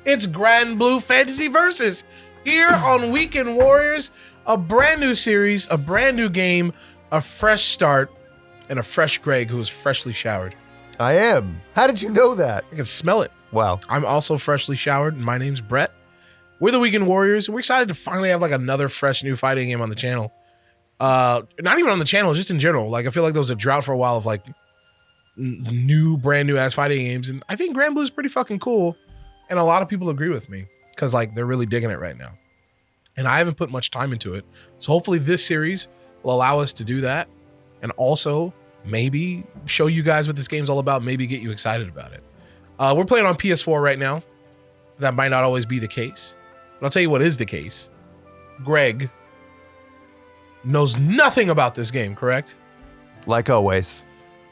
It's Granblue Fantasy Versus here on Weekend Warriors, a brand new series, a brand new game, a fresh start, and a fresh Greg who is freshly showered. I am. How did you know that? I can smell it. Wow. I'm also freshly showered, and my name's Brett. We're the Weekend Warriors. We're excited to finally have like another fresh new fighting game on the channel. Not even on the channel, just in general. Like I feel like there was a drought for a while of like brand new ass fighting games, and I think Granblue is pretty fucking cool, and a lot of people agree with me because like they're really digging it right now, and I haven't put much time into it. So hopefully this series will allow us to do that, and also maybe show you guys what this game's all about. Maybe get you excited about it. We're playing on PS4 right now. That might not always be the case, but I'll tell you what is the case. Greg knows nothing about this game, correct? Like always.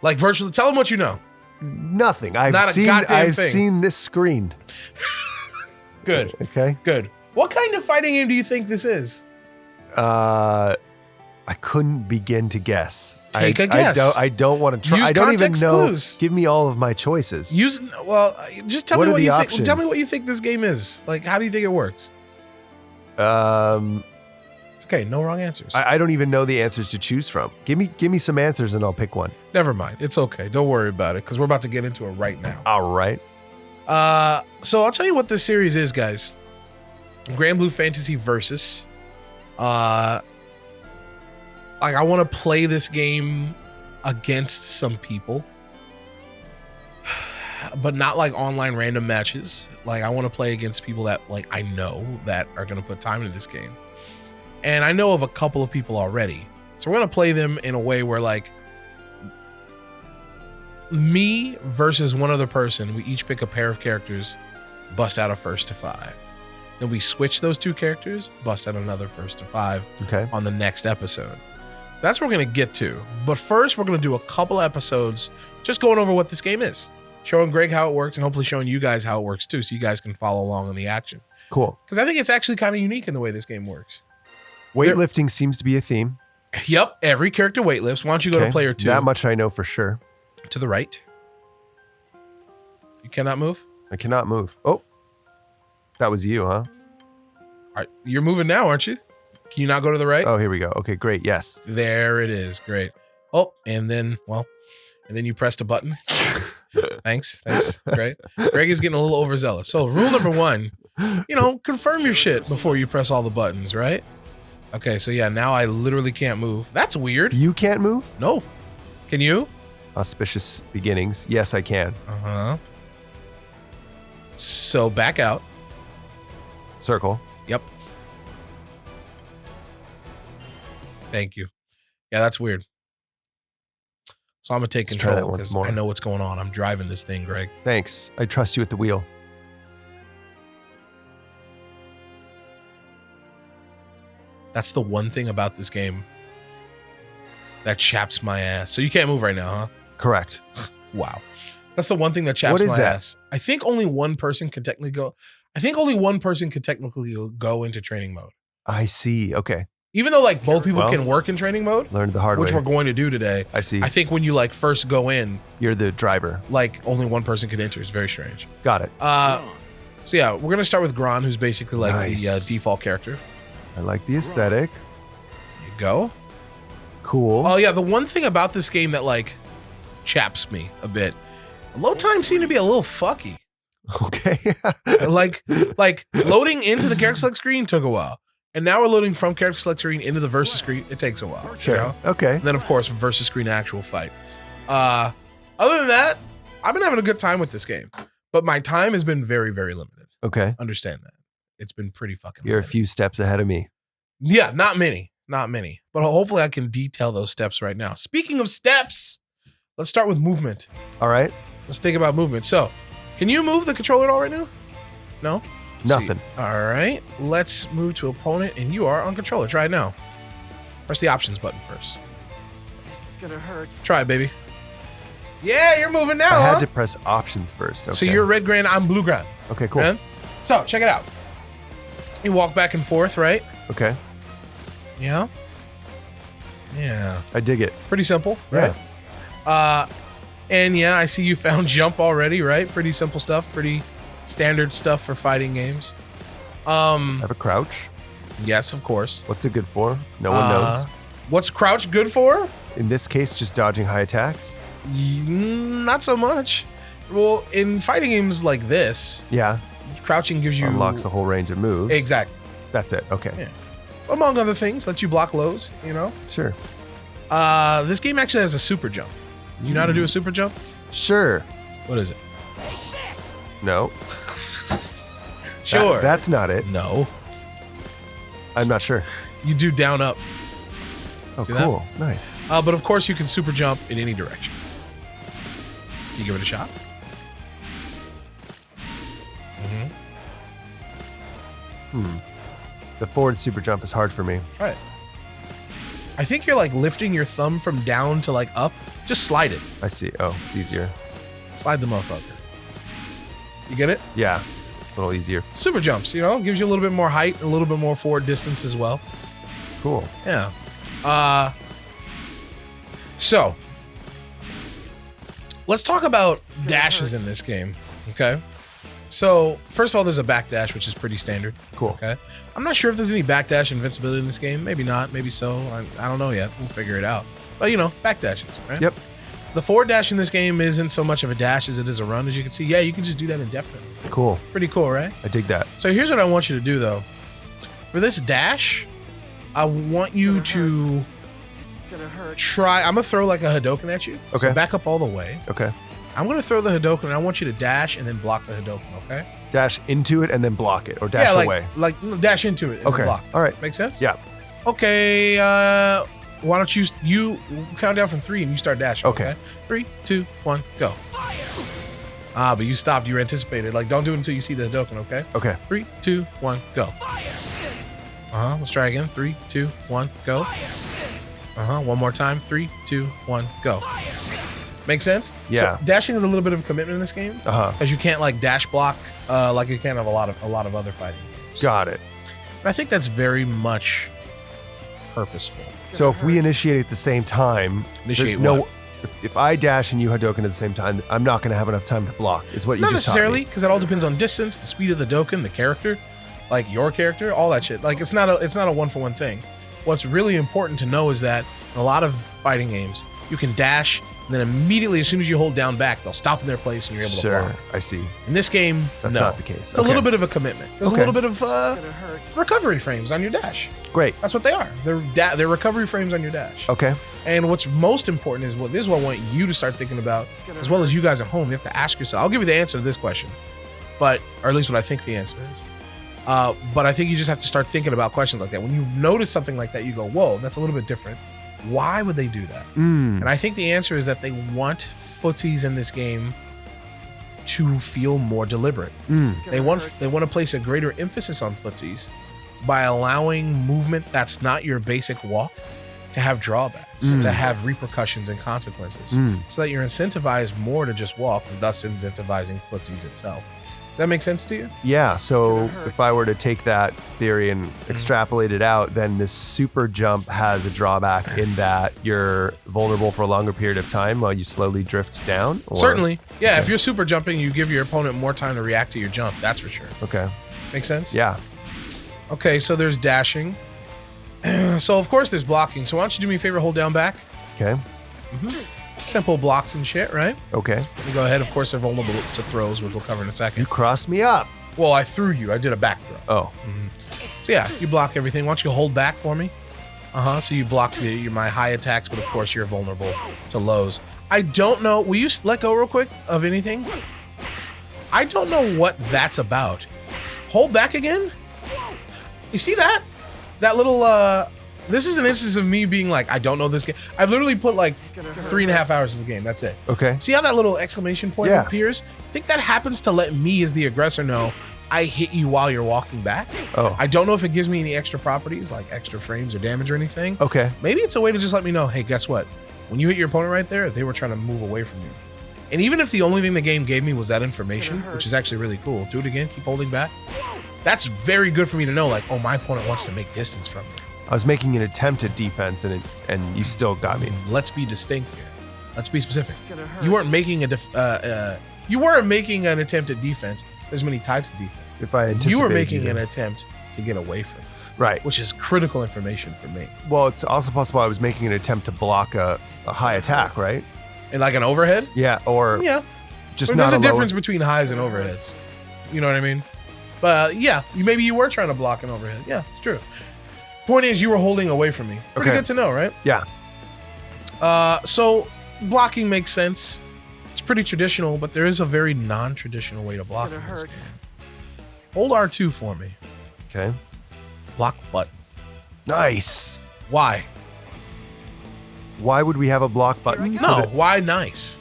Like virtually, tell him what you know. Nothing. Not a I've goddamn thing. seen this screen. Good. Okay. Good. What kind of fighting game do you think this is? I couldn't begin to guess. Take a guess. I don't want to try. Use I don't even context know. clues. Give me all of my choices. Just tell What me are what the you think. options? Tell me what you think this game is. Like, how do you think it works? It's okay. No wrong answers. I don't even know the answers to choose from. Give me some answers and I'll pick one. Never mind. It's okay. Don't worry about it because we're about to get into it right now. All right. So I'll tell you what this series is, guys. Granblue Fantasy Versus. Like I want to play this game against some people, but not like online random matches. Like I want to play against people that like I know that are going to put time into this game. And I know of a couple of people already. So we're going to play them in a way where like me versus one other person, we each pick a pair of characters, bust out a 1st to 5. Then we switch those two characters, bust out another 1st to 5 Okay. on the next episode. That's what we're going to get to. But first, we're going to do a couple episodes just going over what this game is, showing Greg how it works and hopefully showing you guys how it works too, so you guys can follow along in the action. Cool. Because I think it's actually kind of unique in the way this game works. Weightlifting seems to be a theme. Yep, every character weightlifts. Why don't you go to player 2? That much I know for sure. To the right. You cannot move? I cannot move. Oh, that was you, huh? All right, you're moving now, aren't you? Can you not go to the right? Oh, here we go. Okay, great. Yes. There it is. Great. Oh, and then you pressed a button. Thanks. Great. Greg is getting a little overzealous. So rule number 1, confirm your shit before you press all the buttons, right? Okay, so yeah, now I literally can't move. That's weird. You can't move? No. Can you? Auspicious beginnings. Yes, I can. Uh-huh. So back out. Circle. Yep. Thank you. Yeah, that's weird. So I'm going to take Let's try control that once because more. I know what's going on. I'm driving this thing, Greg. Thanks. I trust you at the wheel. That's the one thing about this game that chaps my ass. So you can't move right now, huh? Correct. Wow. That's the one thing that chaps What is my that? ass. I think only one person can technically go. Go into training mode. I see. Okay. Even though like both people Well, can work in training mode, Learned the hard which way. we're going to do today. I see. I think when you like first go in, You're the driver. like only one person can enter. It's very strange. Got it. So yeah, we're gonna start with Gran, who's basically like the Nice. default character. I like the aesthetic. There you go. Cool. Oh yeah, the one thing about this game that like chaps me a bit, load times seem to be a little fucky. Okay. like loading into the character select screen took a while, and now we're loading from character select screen into the versus screen. It takes a while. Sure. You know? Okay. And then of course versus screen actual fight. Other than that, I've been having a good time with this game, but my time has been very, very limited. Okay. Understand that. It's been pretty fucking You're a limited. few steps ahead of me. Yeah, not many, but hopefully I can detail those steps right now. Speaking of steps, let's start with movement. All right. Let's think about movement. So, can you move the controller at all right now? No? Nothing. See. All right. Let's move to opponent, and you are on controller. Try it now. Press the options button first. This is gonna hurt. Try it, baby. Yeah, you're moving now, I had huh? to press options first. Okay. So you're red Gran, I'm blue Gran. Okay, cool. Man. So, check it out. You walk back and forth, right? Okay. Yeah. Yeah. I dig it. Pretty simple, right? Yeah. And yeah, I see you found jump already, right? Pretty simple stuff. Pretty Standard stuff for fighting games. I have a crouch. Yes, of course. What's it good for? No one knows. What's crouch good for? In this case, just dodging high attacks. Not so much. Well, in fighting games like this, Yeah. crouching gives you Unlocks the whole range of moves. Exactly. That's it. Okay. Yeah. Among other things, lets you block lows. Sure. This game actually has a super jump. Do you know how to do a super jump? Sure. What is it? No. Sure. That's not it. No. I'm not sure. You do down up. Oh, See that? cool. Nice. But of course, you can super jump in any direction. Can you give it a shot? The forward super jump is hard for me. Try it. I think you're like lifting your thumb from down to like up. Just slide it. I see. Oh, it's easier. Slide the motherfucker. You get it? Yeah, it's a little easier. Super jumps, gives you a little bit more height, a little bit more forward distance as well. Cool. Yeah. So let's talk about dashes in this game. Okay. So first of all, there's a backdash, which is pretty standard. Cool. Okay. I'm not sure if there's any backdash invincibility in this game. Maybe not. Maybe so. I don't know yet. We'll figure it out. But backdashes, right? Yep. The forward dash in this game isn't so much of a dash as it is a run, as you can see. Yeah, you can just do that indefinitely. Cool. Pretty cool, right? I dig that. So here's what I want you to do, though. For this dash, I want you to It's gonna hurt. try. I'm gonna throw like a Hadoken at you. Okay. So back up all the way. Okay. I'm gonna throw the Hadoken, and I want you to dash and then block the Hadoken. Okay? Dash into it and then block it, or dash away. like dash into it and Okay. then block. All right. Make sense? Yeah. Okay. Why don't you count down from 3 and you start dashing? Okay. 3, 2, 1, go. But you stopped. You anticipated. Like, don't do it until you see the Hadoken. Okay? Okay. 3, 2, 1, go. Let's try again. 3, 2, 1, go. One more time. 3, 2, 1, go. Make sense? Yeah. So dashing is a little bit of a commitment in this game, because you can't like dash block like you can of a lot of other fighting games. Got it. And I think that's very much purposeful. So if we initiate at the same time, Initiate there's no. what? If I dash and you Hadoken at the same time, I'm not going to have enough time to block. Is what you Not just taught necessarily, me. because it all depends on distance, the speed of the Hadoken, the character, like your character, all that shit. Like it's not a one-for-one thing. What's really important to know is that in a lot of fighting games, you can dash, and then immediately, as soon as you hold down back, they'll stop in their place and you're able to Sure, block. I see. In this game, That's no. not the case. It's a little bit of a commitment. There's Okay. a little bit of It's gonna hurt. recovery frames on your dash. Great. That's what they are. They're recovery frames on your dash. Okay. And what's most important is this is what I want you to start thinking about, as well as you guys at home. You have to ask yourself. I'll give you the answer to this question, or at least what I think the answer is. But I think you just have to start thinking about questions like that. When you notice something like that, you go, "Whoa, that's a little bit different." Why would they do that? And I think the answer is that they want footsies in this game to feel more deliberate. They want to place a greater emphasis on footsies by allowing movement that's not your basic walk to have drawbacks, to have repercussions and consequences, so that you're incentivized more to just walk, thus incentivizing footsies itself. Does that make sense to you? Yeah, so if I were to take that theory and extrapolate it out, then this super jump has a drawback in that you're vulnerable for a longer period of time while you slowly drift down? Or? Certainly. Yeah, if you're super jumping, you give your opponent more time to react to your jump. That's for sure. Okay. Make sense? Yeah. Okay, so there's dashing. So, of course, there's blocking. So why don't you do me a favor, hold down back? Okay. Simple blocks and shit, right? Okay. You go ahead. Of course, they're vulnerable to throws, which we'll cover in a You second. crossed me up. Well, I threw you. I did a back throw. Oh. So yeah, you block everything. Why don't you hold back for me? So you block my high attacks, but of course you're vulnerable to lows. I don't know. Will you let go real quick of anything? I don't know what that's about. Hold back again? You see that? That little, this is an instance of me being like, I don't know this game. I've literally put like 3.5 hours of the game. That's it. Okay. See how that little exclamation point Yeah. appears? I think that happens to let me as the aggressor know I hit you while you're walking back. Oh. I don't know if it gives me any extra properties like extra frames or damage or anything. Okay. Maybe it's a way to just let me know, hey, guess what? When you hit your opponent right there, they were trying to move away from you. And even if the only thing the game gave me was that information, which is actually really cool, do it again, keep holding back. That's very good for me to know, like, oh, my opponent wants to make distance from me. I was making an attempt at defense and you still got me. Let's be distinct here. Let's be specific. gonna hurt. You weren't making you weren't making an attempt at defense. there's many types of defense. If I anticipate You were making an attempt to get away from it, right, which is critical information for me. well, it's also possible I was making an attempt to block a high attack, right? And like an overhead? Yeah, or Yeah. just But not there's a lower- difference between highs and overheads. You know what I mean? But yeah, maybe you were trying to block an overhead. Yeah, it's true. Point is, you were holding away from me. Pretty Okay. good to know, right? Yeah, So blocking makes sense. It's pretty traditional, but there is a very non-traditional way to block. Gonna in this hurt. game. Hold R2 for me. okay. Block button. Nice. Why? Why would we have a block button? go. So No, that, why nice?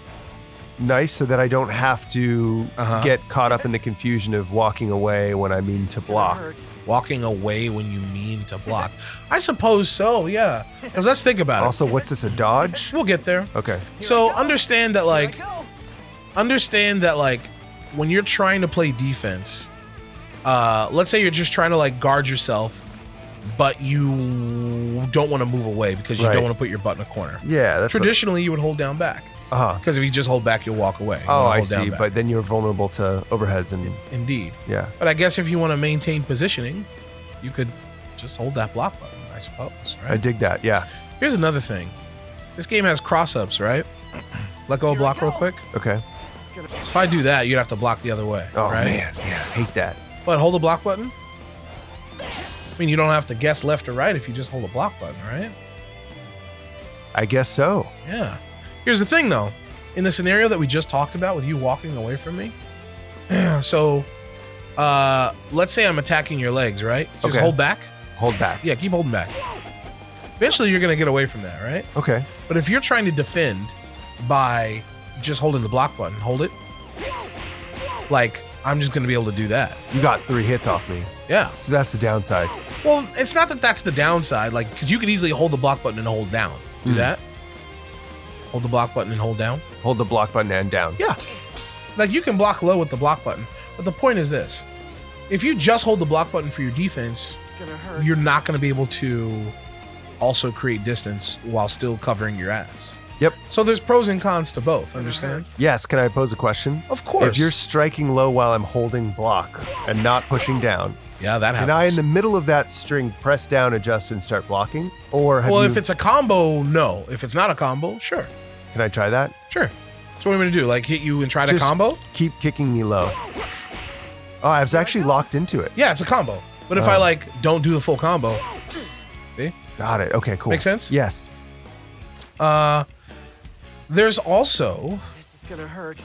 nice so that I don't have to Uh-huh. get caught up in the confusion of walking away when I mean to Gonna block. hurt. Walking away when you mean to block. I suppose so, yeah. Because let's think about it. Also, what's this, a dodge? We'll get there. Okay. So understand that like Here I go. when you're trying to play defense, let's say you're just trying to like guard yourself, but you don't want to move away because you Right. don't want to put your butt in a corner. Yeah, that's Traditionally, you would hold down back uh-huh. because if you just hold back, you'll walk away. You Oh, wanna I hold down see. back. But then you're vulnerable to overheads and Indeed. yeah. But I guess if you want to maintain positioning, you could just hold that block button, I suppose. I Right. dig that. Yeah. Here's another thing. This game has cross-ups, right? Let go of block real quick. Okay. So if I do that, you'd have to block the other way. Oh right? man, yeah, hate that. But hold the block button. I mean, you don't have to guess left or right if you just hold the block button, right? I guess so. Yeah. Here's the thing, though. In the scenario that we just talked about with you walking away from me, so let's say I'm attacking your legs, right? Just Okay. hold back. Hold back. Yeah, keep holding back. Eventually, you're going to get away from that, right? Okay. But if you're trying to defend by just holding the block button, hold it. Like, I'm just going to be able to do that. You got 3 hits off me. Yeah. So that's the downside. Well, it's not that that's the downside, like, because you could easily hold the block button and hold down. Do that. Hold the block button and hold down. Hold the block button and down. Yeah. Like, you can block low with the block button. But the point is this. If you just hold the block button for your defense, It's gonna hurt. you're not going to be able to also create distance while still covering your ass. Yep. So there's pros and cons to both, understand? Yes, can I pose a question? Of course. If you're striking low while I'm holding block and not pushing down, Yeah, that happens. can I in the middle of that string press down, adjust, and start blocking? Or have Well, you, if it's a combo, no. If it's not a combo, sure. can I try that? Sure. So what am I going to do? Like hit you and try to Just combo? Keep kicking me low. Oh, I was actually locked into it. Yeah, it's a combo. But if I like don't do the full combo, see? Got it. Okay, cool. Make sense? Yes. There's also This is gonna hurt.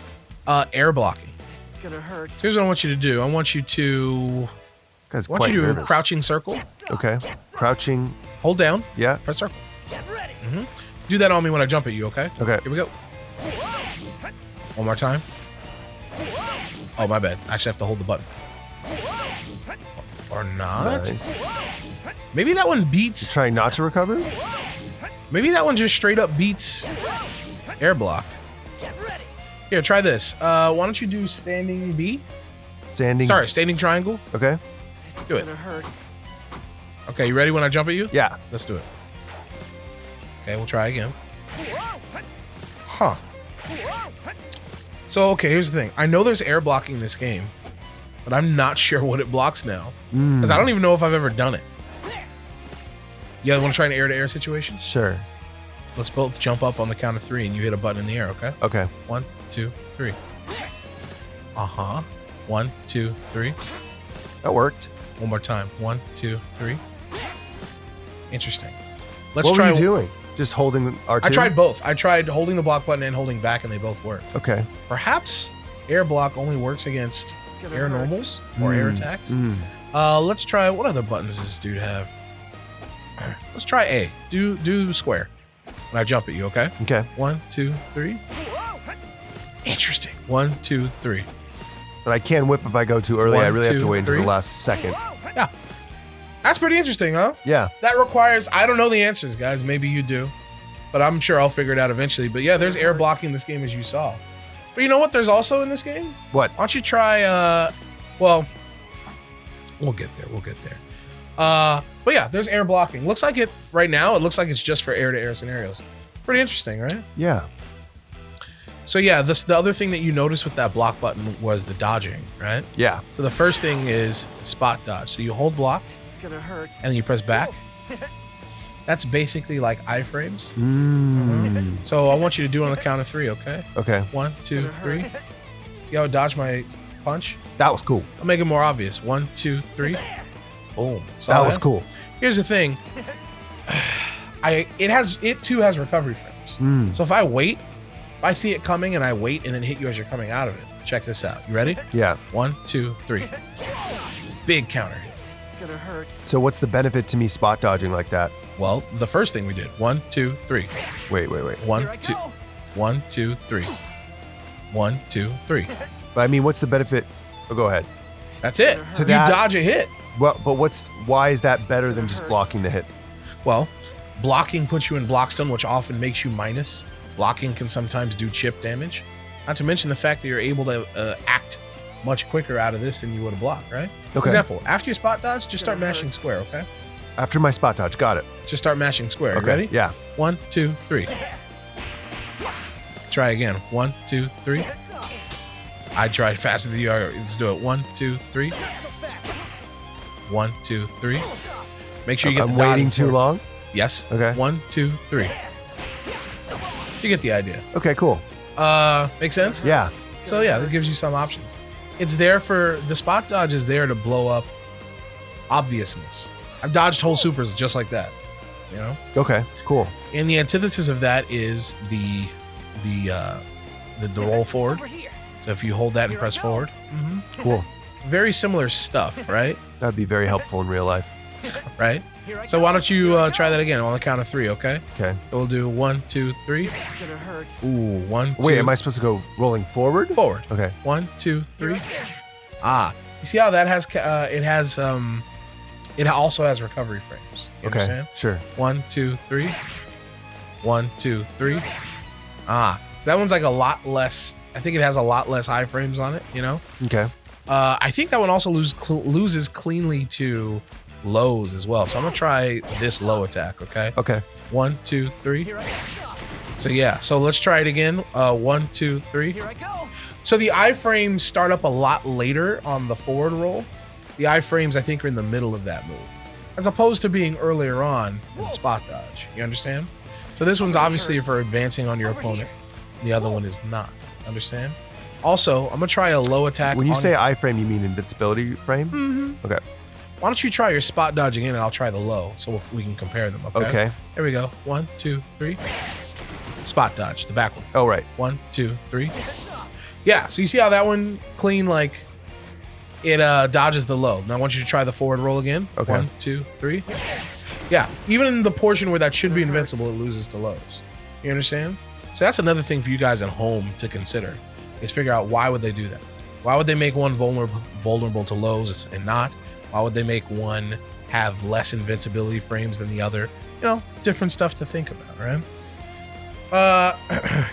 air blocking. This is gonna hurt. So here's what I want you to do. I want you to Guys, I want quite you to nervous. crouching circle, Okay. Crouching. hold down, Yeah. press circle. Get ready. Do that on me when I jump at you, okay? Okay. Here we go. One more time. Oh, my bad. I actually have to hold the button. Or not. Nice. Maybe that one beats. Trying not to recover? Maybe that one just straight up beats air block. Get ready. Here, try this. Why don't you do standing B? Standing. Sorry, standing triangle. Okay. This is Do it. gonna hurt. Okay, you ready when I jump at you? Yeah. Let's do it. Okay, we'll try again. Huh. So, okay, here's the thing. I know there's air blocking in this game, but I'm not sure what it blocks now. Because I don't even know if I've ever done it. You guys want to try an air-to-air situation? Sure. Let's both jump up on the count of 3 and you hit a button in the air, okay? Okay. 1, 2, 3. Uh-huh. 1, 2, 3. That worked. One more time. 1, 2, 3. Interesting. Let's What try. were you doing? Just holding R2? I tried both. I tried holding the block button and holding back, and they both work. Okay. Perhaps air block only works against It's gonna air hurt. normals or air attacks. Mm. Let's try. What other buttons does this dude have? Let's try A. Do square. When I jump at you, okay? Okay. 1, 2, 3. Interesting. 1, 2, 3. But I can whip if I go too early. I One, really have two, to wait until three. the last second. Yeah. That's pretty interesting, huh? Yeah. That requires. I don't know the answers, guys. Maybe you do, but I'm sure I'll figure it out eventually. But yeah, there's air blocking in this game, as you saw. But you know what? There's also in this game. What? Why don't you try? Well, we'll get there. We'll get there. But yeah, there's air blocking. Looks like it right now. It looks like it's just for air-to-air scenarios. Pretty interesting, right? Yeah. So yeah, the other thing that you noticed with that block button was the dodging, right? Yeah. So the first thing is spot dodge. So you hold block It's gonna hurt. and then you press back. That's basically like iframes. So I want you to do it on the count of 3, okay? Okay. 1, 2, 3. See how I dodged my punch? That was cool. I'll make it more obvious. 1, 2, 3. Boom. Saw That was cool. Here's the thing. It too has recovery frames. So if I wait, if I see it coming and I wait and then hit you as you're coming out of it, check this out. You ready? Yeah. 1, 2, 3. Big counter hit. It's gonna hurt. So what's the benefit to me spot dodging like that? Well, the first thing we did. 1, 2, 3. Wait. 1, 2, 1, 2, 3. 1, 2, 3. But I mean, what's the benefit? Oh, go ahead. That's it. To You that- dodge a hit. Well, but why is that better than just blocking the hit? Well, blocking puts you in block stun, which often makes you minus. Blocking can sometimes do chip damage. Not to mention the fact that you're able to act much quicker out of this than you would have blocked, right? For Okay. example, after you spot dodge, just start mashing square, okay? After my spot dodge, got it. Just start mashing square. Okay. You ready? Yeah. 1, 2, 3. Try again. 1, 2, 3. I tried faster than you are. Let's do it. 1, 2, 3. 1, 2, 3. Make sure you get I'm the waiting dodge too before- long. Yes. Okay. 1, 2, 3. You get the idea. Okay, cool. Make sense? Yeah. So yeah, that gives you some options. It's there for the spot dodge is there to blow up obviousness. I've dodged whole supers just like that, you know. Okay, cool. And the antithesis of that is the roll forward. Over here. So if you hold that and press forward, Cool. very similar stuff, right? That'd be very helpful in real life. Right. Here I So go. why don't you try that again on the count of 3, okay? Okay. So we'll do 1, 2, 3. It's gonna hurt. Ooh, 1, 2. Wait, am I supposed to go rolling forward? forward? Okay. 1, 2, 3. Ah, you see how that has it also has recovery frames. You Okay. understand? Sure. 1, 2, 3. 1, 2, 3. Ah, so that one's like a lot less. I think it has a lot less iframes on it. You know. Okay. I think that one also loses cleanly to lows as well. So I'm gonna try this low attack. Okay. Okay. 1, 2, 3. Here I go. So yeah. So let's try it again. 1, 2, 3. Here I go. So the iframes start up a lot later on the forward roll. The iframes, I think, are in the middle of that move, as opposed to being earlier on in the spot dodge. You understand? So this one's obviously for advancing on your opponent. The other one is not. Understand? Also, I'm gonna try a low attack. When you on- say iframe, you mean invincibility frame? Mm-hmm. Okay. why don't you try your spot dodging in, and I'll try the low, so we can compare them. Okay. Okay. Here we go. 1, 2, 3. Spot dodge, the back one. Oh, right. 1, 2, 3. Yeah, so you see how that one clean, like it dodges the low. Now I want you to try the forward roll again. Okay. 1, 2, 3. Yeah, even in the portion where that should be invincible, it loses to lows. You understand? So that's another thing for you guys at home to consider, is figure out why would they do that? Why would they make one vulnerable to lows and not? Why would they make one have less invincibility frames than the other? You know, different stuff to think about, right?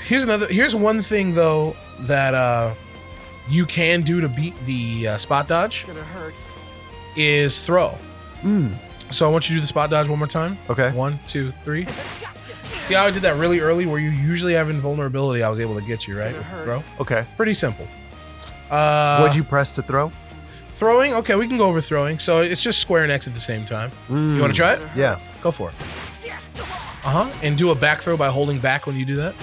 Here's one thing though that you can do to beat the spot dodge It's gonna hurt. is throw. Mm. So I want you to do the spot dodge one more time. Okay. 1, 2, 3. See how I did that really early where you usually have invulnerability? I was able to get you, right? With the throw. Okay. Pretty simple. What'd you press to throw? Throwing? Okay, we can go over throwing. So it's just square and X at the same time. You want to try it? Yeah. Go for it. And do a back throw by holding back when you do that.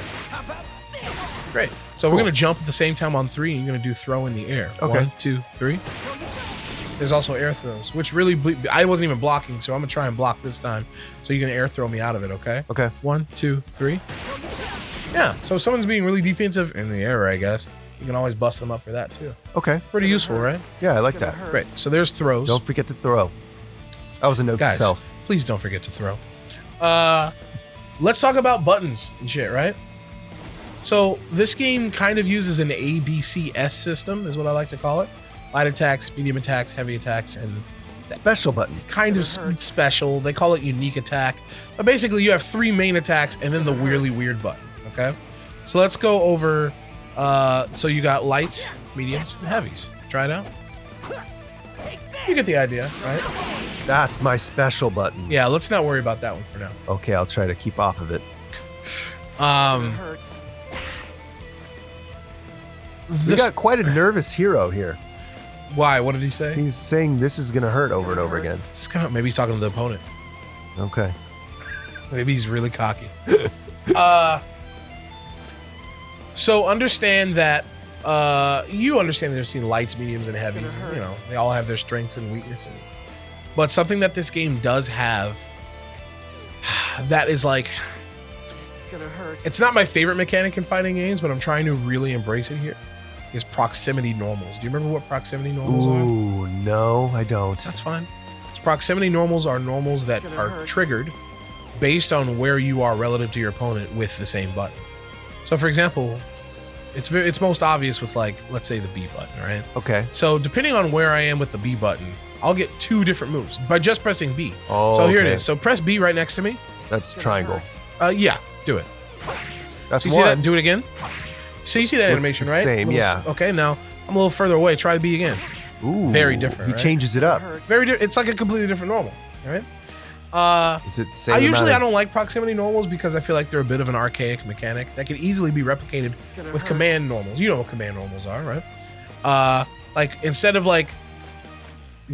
Great. So we're Cool. going to jump at the same time on 3, and you're going to do throw in the air. Okay. 1, 2, 3. There's also air throws, which really I wasn't even blocking, so I'm going to try and block this time. So you can air throw me out of it, okay? Okay. 1, 2, 3. Yeah, so if someone's being really defensive in the air, I guess, you can always bust them up for that too. Okay. Pretty useful, right? Yeah, I like that. Great. So there's throws. Don't forget to throw. That was a note Guys, to self. please don't forget to throw. Let's talk about buttons and shit, right? So this game kind of uses an ABCS system, is what I like to call it. Light attacks, medium attacks, heavy attacks, and Special button. kind of special. They call it unique attack. But basically you have 3 main attacks and then the weirdly weird button, okay? So let's go over, so you got lights, mediums, and heavies. Try it out. You get the idea, right? That's my special button. Yeah, let's not worry about that one for now. Okay, I'll try to keep off of it. Hurt. We got quite a nervous hero here. Why? What did he say? He's saying this is gonna hurt over and over again. It's kind of, maybe he's talking to the opponent. Okay. Maybe he's really cocky. So understand that you understand there's lights, mediums, and heavies. You know, they all have their strengths and weaknesses. But something that this game does have that is like, It's gonna hurt. it's not my favorite mechanic in fighting games, but I'm trying to really embrace it here, is proximity normals. Do you remember what proximity normals are? Ooh, no, I don't. That's fine. So proximity normals are normals that are triggered based on where you are relative to your opponent with the same button. So for example, it's most obvious with, like, let's say the B button, right? Okay. So depending on where I am with the B button, I'll get 2 different moves by just pressing B. Oh, so here it okay. is. So press B right next to me. That's triangle. Yeah, do it. That's So you see that? Do it again. So you see that Looks animation, the right? same, yeah. Okay, now I'm a little further away. Try the B again. Ooh, Very different, He right? changes it up. It's like a completely different normal, right? Is it same I usually amount don't like proximity normals because I feel like they're a bit of an archaic mechanic that can easily be replicated with command normals. You know what command normals are, right? Like instead of like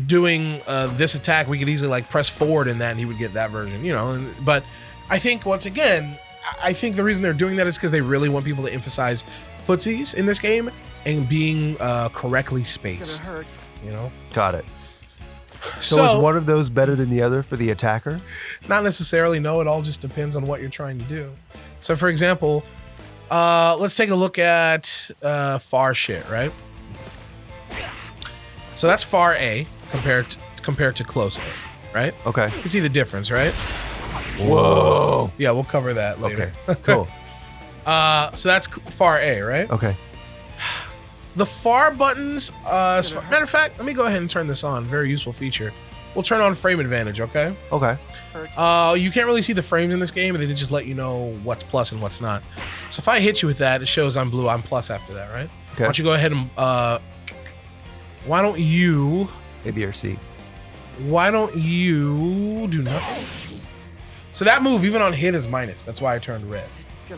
doing this attack, we could easily like press forward in that and he would get that version, you know. But I think once again, I think the reason they're doing that is because they really want people to emphasize footsies in this game and being correctly spaced, you know. Got it. So is one of those better than the other for the attacker? Not necessarily, no. It all just depends on what you're trying to do. So, for example, let's take a look at far shit, right? So that's far A compared to close A, right? Okay. You see the difference, right? Whoa. Yeah, we'll cover that later. Okay. Cool. So that's far A, right? Okay. The far buttons, matter of fact, let me go ahead and turn this on. Very useful feature. We'll turn on frame advantage, okay? Okay. You can't really see the frames in this game, and they just let you know what's plus and what's not. So if I hit you with that, it shows I'm blue, I'm plus after that, right? Okay. Why don't you go ahead and, why don't you A, B, or C? Why don't you do nothing? So that move, even on hit, is minus. That's why I turned red.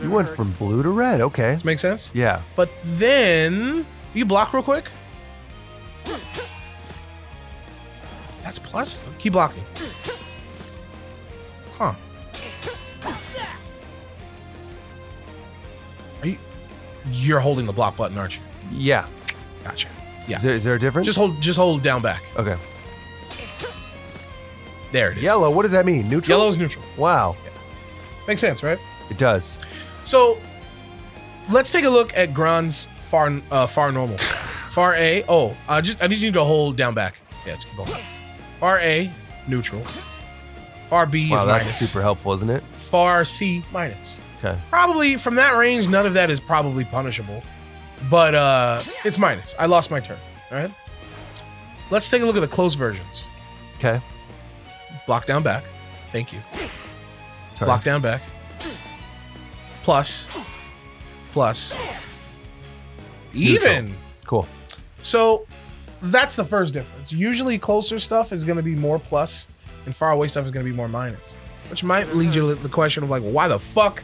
You went from blue to red. Okay. Does that make sense? Yeah. But then, you block real quick? That's plus? Keep blocking. Huh. You're holding the block button, aren't you? Yeah. Gotcha. Yeah. Is there a difference? Just hold down back. Okay. There it is. Yellow. What does that mean? Neutral. Yellow is neutral. Wow. Yeah. Makes sense, right? It does. So let's take a look at Gran's far normal. Far A. Oh, I need you to hold down back. Yeah, let's keep going. Far A, neutral. Far B Wow, is that's minus. super helpful, isn't it? Far C, minus. Okay. Probably from that range, none of that is probably punishable. But it's minus. I lost my turn. All right. Let's take a look at the close versions. Okay. Block down back. Thank you. Sorry. Block down back. Plus. Plus. Even. Neutral. Cool. So that's the first difference. Usually closer stuff is going to be more plus and far away stuff is going to be more minus, which might lead you to the question of like, well, why the fuck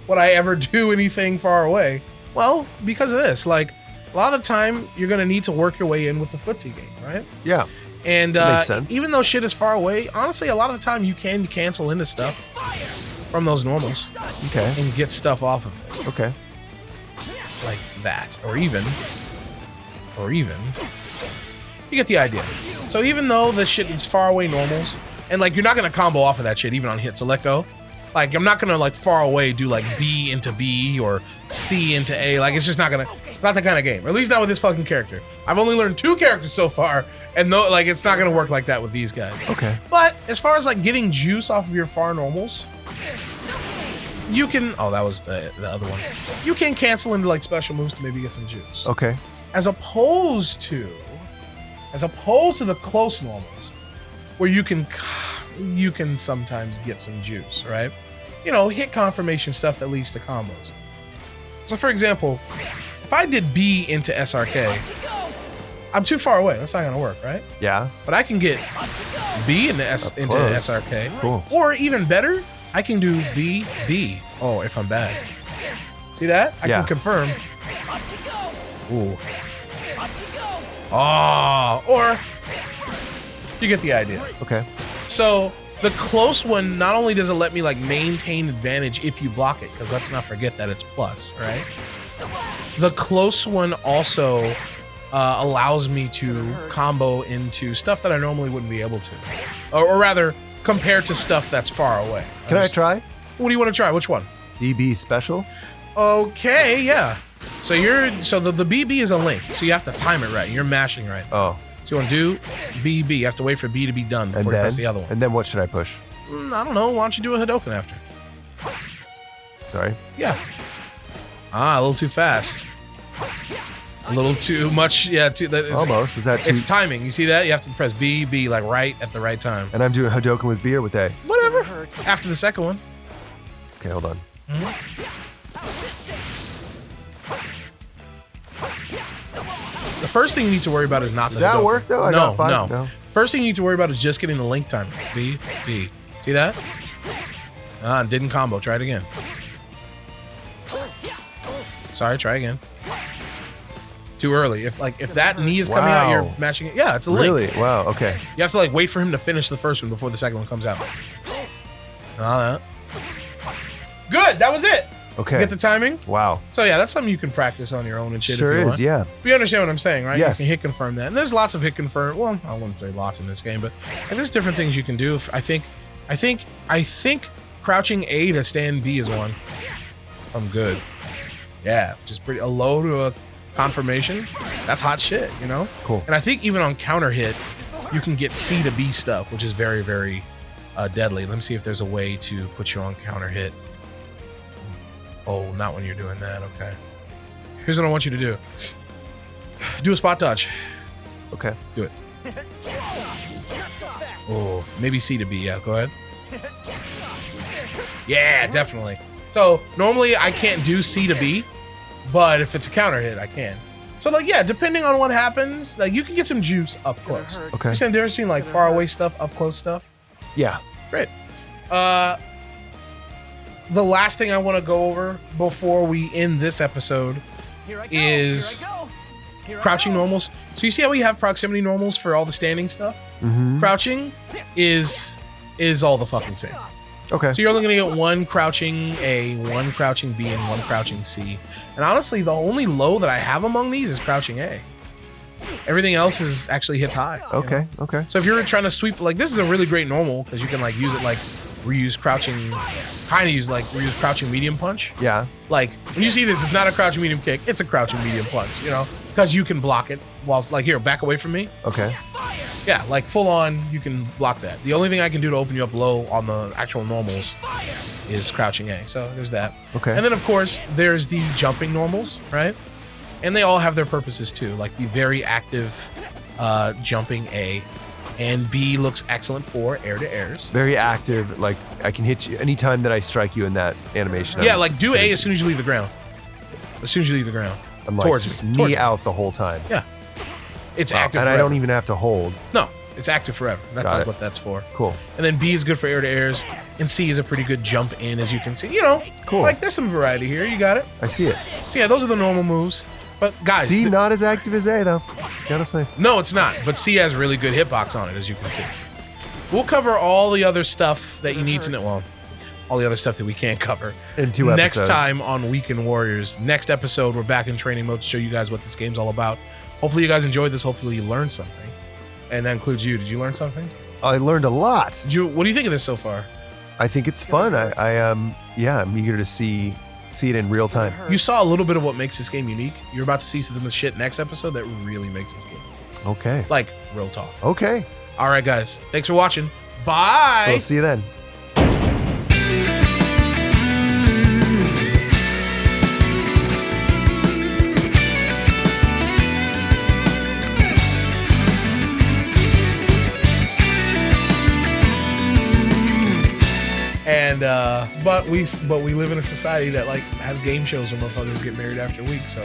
would I ever do anything far away? Well, because of this. Like, a lot of the time you're going to need to work your way in with the footsie game, right? Yeah. And makes sense. even though shit is far away, honestly, a lot of the time you can cancel into stuff from those normals Okay. and get stuff off of it. Okay. Like that. Or even, you get the idea. So even though the shit is far away normals, and like you're not gonna combo off of that shit even on hit, so let go. Like I'm not gonna like far away do like B into B or C into A. Like it's just not gonna, it's not that kind of game. Or at least not with this fucking character. I've only learned 2 characters so far, and no, like it's not gonna work like that with these guys. Okay. But as far as like getting juice off of your far normals, you can, oh, that was the other one. You can cancel into like special moves to maybe get some juice. Okay. As opposed to the close normals, where you can sometimes get some juice, right? You know, hit confirmation stuff that leads to combos. So for example, if I did B into SRK, I'm too far away. That's not gonna work, right? Yeah. But I can get B into into close. SRK. Cool. Or even better, I can do B. Oh, if I'm bad. See that? I Yeah. can confirm. Ooh. Oh, or you get the idea. Okay. So the close one, not only does it let me like maintain advantage if you block it, because let's not forget that it's plus, right? The close one also allows me to combo into stuff that I normally wouldn't be able to, or rather, compared to stuff that's far away. Can I try? What do you want to try? Which one? BB special. Okay, yeah. So the BB is a link, so you have to time it right. You're mashing right. Oh. So you want to do BB. You have to wait for B to be done before you press the other one. And then what should I push? I don't know. Why don't you do a Hadoken after? Sorry. Yeah. A little too fast. A little too much. Yeah. Almost. Was that too? It's timing. You see that? You have to press B like right at the right time. And I'm doing Hadoken with B or with A? Whatever. After the second one. Okay, hold on. The first thing you need to worry about is not the Did that Hadoken. work though? I got 5? No. First thing you need to worry about is just getting the link timing. B. See that? Didn't combo. Try it again. Sorry, try again. Too early. If that knee is coming out, you're mashing it. Yeah, it's a link. Really? Wow. Okay. You have to like wait for him to finish the first one before the second one comes out. Good. That was it. Okay. You get the timing? Wow. So yeah, that's something you can practice on your own and shit. Sure if you is. want. Yeah. But you understand what I'm saying, right? Yes. You can hit confirm that. And there's lots of hit confirm. Well, I wouldn't say lots in this game, but there's different things you can do. I think crouching A to stand B is one. I'm good. Yeah, just pretty a low to a confirmation. That's hot shit, you know? Cool. And I think even on counter hit, you can get C to B stuff, which is very, very deadly. Let me see if there's a way to put you on counter hit. Oh, not when you're doing that. Okay. Here's what I want you to do. Do a spot dodge. Okay. Do it. Oh, maybe C to B. Yeah, go ahead. Yeah, definitely. So normally I can't do C to B, but if it's a counter hit, I can. So like, yeah, depending on what happens, like you can get some juice up close. Okay. You see the difference between like far away stuff, up close stuff? Yeah. Great. The last thing I want to go over before we end this episode is crouching normals. So you see how we have proximity normals for all the standing stuff? Mm-hmm. Crouching is all the fucking same. Okay. So you're only going to get one crouching A, one crouching B, and one crouching C. And honestly, the only low that I have among these is crouching A. Everything else is actually hits high. Okay. You know? Okay. So if you're trying to sweep, like this is a really great normal because you can like use it like reuse crouching, kind of use like reuse crouching medium punch. Yeah. Like when you see this, it's not a crouching medium kick, it's a crouching medium punch, you know, because you can block it while like here, back away from me. Okay. Yeah, like full on, you can block that. The only thing I can do to open you up low on the actual normals is crouching A. So there's that. Okay. And then of course there's the jumping normals, right? And they all have their purposes too, like the very active jumping A. And B looks excellent for air to airs. Very active. Like I can hit you anytime that I strike you in that animation. Yeah, like do A as soon as you leave the ground. As soon as you leave the ground. I'm like towards just me. knee Towards me. out the whole time. Yeah. It's Wow. active And forever. I don't even have to hold. No, it's active forever. That's Got like it. what that's for. Cool. And then B is good for air to airs, and C is a pretty good jump in, as you can see. You know, Cool. like there's some variety here. You got it. I see it. So yeah, those are the normal moves. But guys, C not as active as A though. Gotta say. no, it's not. But C has really good hitbox on it, as you can see. We'll cover all the other stuff that you need to know. Well, all the other stuff that we can't cover In 2 next episodes. time on Weekend Warriors. Next episode, we're back in training mode to show you guys what this game's all about. Hopefully, you guys enjoyed this. Hopefully, you learned something, and that includes you. Did you learn something? I learned a lot. What do you think of this so far? I think it's fun. I'm eager to see it in real time. You saw a little bit of what makes this game unique. You're about to see some of the shit next episode that really makes this game Okay. like real talk. Okay. All right, guys. Thanks for watching. Bye. We'll see you then. And but we live in a society that like has game shows where motherfuckers get married after a week. So